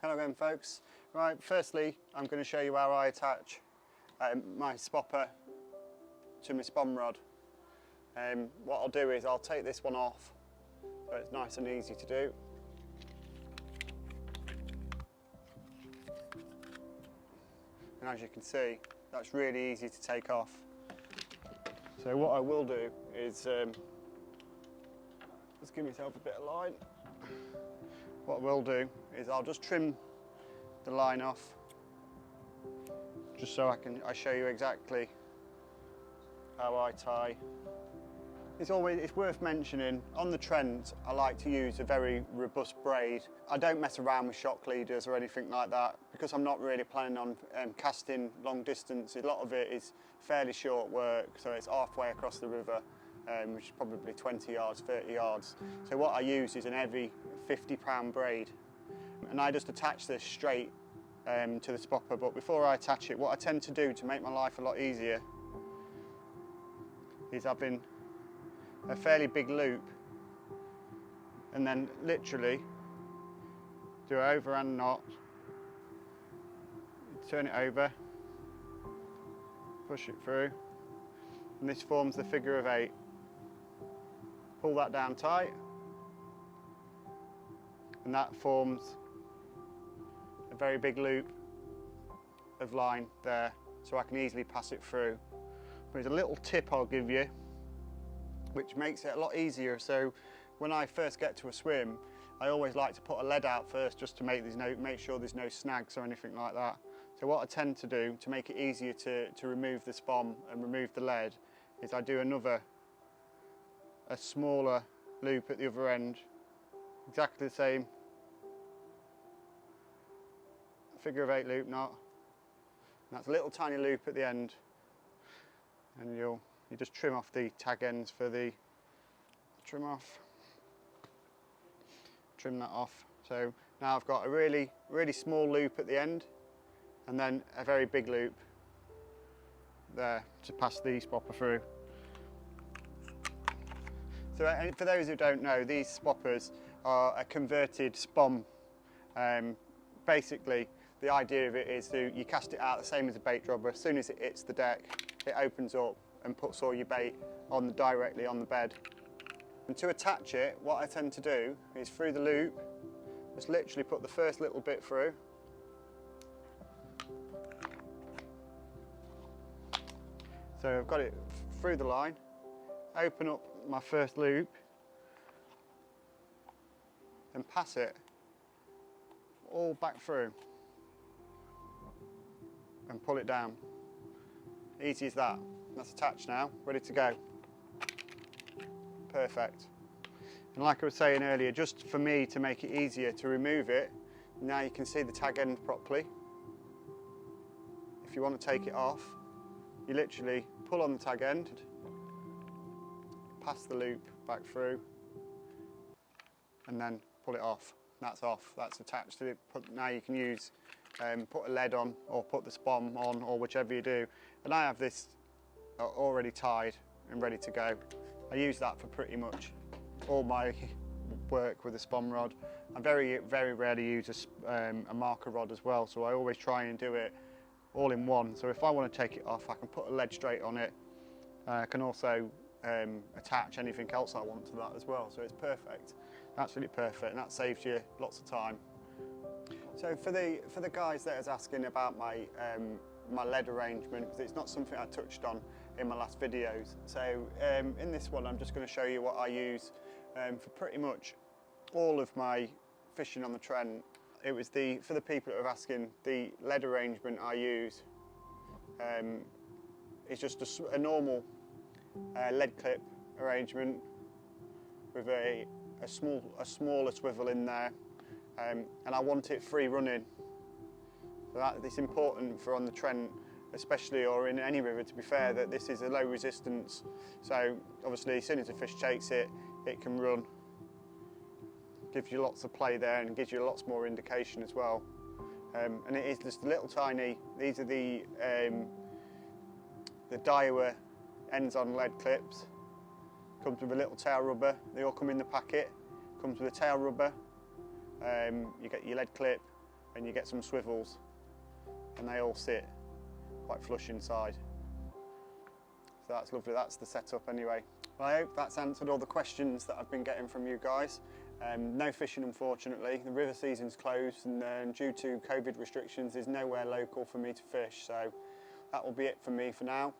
Hello again folks. Right, firstly I'm going to show you how I attach my Spopper to my Spom rod. What I'll do is I'll take this one off so it's nice and easy to do. And as you can see, that's really easy to take off. So what I will do is just give myself a bit of line. What I will do is I'll just trim the line off, just so I show you exactly how I tie. It's worth mentioning, on the Trent I like to use a very robust braid. I don't mess around with shock leaders or anything like that because I'm not really planning on casting long distance. A lot of it is fairly short work, so it's halfway across the river, which is probably 20 yards, 30 yards. So what I use is an heavy 50-pound braid, and I just attach this straight to the Spopper. But before I attach it, what I tend to do to make my life a lot easier is having a fairly big loop and then literally do an overhand knot, turn it over, push it through, and this forms the figure of 8. Pull that down tight, and that forms a very big loop of line there, so I can easily pass it through. There's a little tip I'll give you which makes it a lot easier. So when I first get to a swim, I always like to put a lead out first, just to make sure there's no snags or anything like that. So what I tend to do to make it easier to remove the Spom and remove the lead is I do a smaller loop at the other end, exactly the same figure of 8 loop knot, and that's a little tiny loop at the end, and you just trim off the tag ends for the trim that off. So now I've got a really small loop at the end and then a very big loop there to pass the Spopper through. So for those who don't know, these Spoppers are a converted Spom. Basically the idea of it is you cast it out the same as a bait dropper. As soon as it hits the deck, it opens up and puts all your bait directly on the bed. And to attach it, what I tend to do is through the loop, just literally put the first little bit through. So I've got it through the line, open up my first loop and pass it all back through and pull it down. Easy as that. That's attached now, ready to go. Perfect. And like I was saying earlier, just for me to make it easier to remove it, now you can see the tag end properly. If you want to take it off, you literally pull on the tag end, pass the loop back through, and then pull it off. That's off, that's attached to it. Now you can use, put a lead on or put the Spom on, or whichever you do. And I have this already tied and ready to go. I use that for pretty much all my work with a Spom rod. I very rarely use a marker rod as well, so I always try and do it all in one. So if I want to take it off, I can put a lead straight on it. I can also attach anything else I want to that as well, so it's perfect, absolutely perfect, and that saves you lots of time. So for the guys that is asking about my my lead arrangement, because it's not something I touched on in my last videos. So in this one I'm just going to show you what I use for pretty much all of my fishing on the Trent. It was for the people that are asking, the lead arrangement I use is just a normal lead clip arrangement with a smaller swivel in there, and I want it free running. So it's important for on the Trent especially, or in any river to be fair, that this is a low resistance. So obviously as soon as the fish takes it, it can run. Gives you lots of play there and gives you lots more indication as well. And it is just a little tiny, these are the Daiwa ends on lead clips. Comes with a little tail rubber, they all come in the packet. Comes with a tail rubber, you get your lead clip, and you get some swivels, and they all sit quite flush inside. So that's lovely, that's the setup anyway. Well, I hope that's answered all the questions that I've been getting from you guys. No fishing, unfortunately. The river season's closed, and due to COVID restrictions, there's nowhere local for me to fish, so that will be it for me for now.